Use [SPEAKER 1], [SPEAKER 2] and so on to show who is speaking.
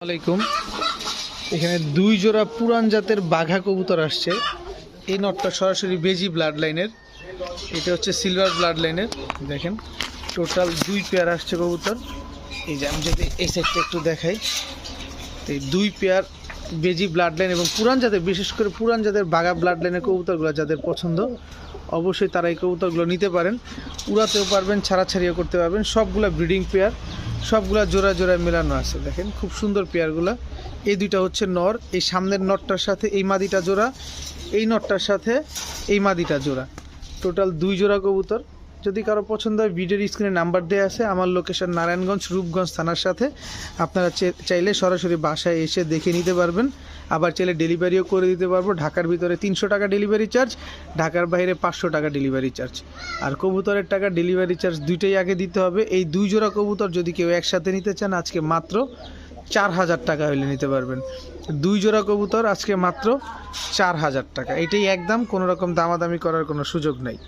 [SPEAKER 1] আলাইকুম। এখানে দুই জোড়া পুরান জাতের বাঘা কবুতর আসছে। এই নটটা সরাসরি বেজি ব্লাড লাইনের, এটা হচ্ছে সিলভার ব্লাড লাইনের। দেখেন টোটাল দুই পেয়ার আসছে কবুতর। এই যে আমি যদি এই সাইডটা একটু দেখাই, এই দুই পেয়ার বেজি ব্লাড লাইন এবং পুরান জাতের, বিশেষ করে পুরান জাতের বাঘা ব্লাড লাইনের কবুতরগুলো যাদের পছন্দ অবশ্যই তারা এই কবুতরগুলো নিতে পারেন। উড়াতেও পারবেন, ছাড়াছাড়িও করতে পারবেন। সবগুলা ব্রিডিং পেয়ার, সবগুলা জোড়া জোড়ায় মেলানো আছে। দেখেন খুব সুন্দর পেয়ারগুলা। এই দুইটা হচ্ছে নর, এই সামনের নটটার সাথে এই মাদিটা জোড়া, এই নটটার সাথে এই মাদিটা জোড়া, টোটাল দুই জোড়া কবুতর। যদি কারো পছন্দ হয় ভিডিওর স্ক্রিনে নাম্বার দেওয়া আছে। আমার লোকেশন নারায়ণগঞ্জ রূপগঞ্জ থানার সাথে। আপনারা চাইলে সরাসরি বাসায় এসে দেখে নিতে পারবেন, আবার চাইলে ডেলিভারিও করে দিতে পারবো। ঢাকার ভিতরে 300 টাকা ডেলিভারি চার্জ, ঢাকার বাইরে 500 টাকা ডেলিভারি চার্জ। আর কবুতরের টাকা ডেলিভারি চার্জ দুইটাই আগে দিতে হবে। এই দুই জোড়া কবুতর যদি কেউ একসাথে নিতে চান আজকে মাত্র 4000 টাকা হলে নিতে পারবেন। দুই জোড়া কবুতর আজকে মাত্র 4000 টাকা, এটাই একদম, কোনো রকম দামাদামি করার কোনো সুযোগ নাই।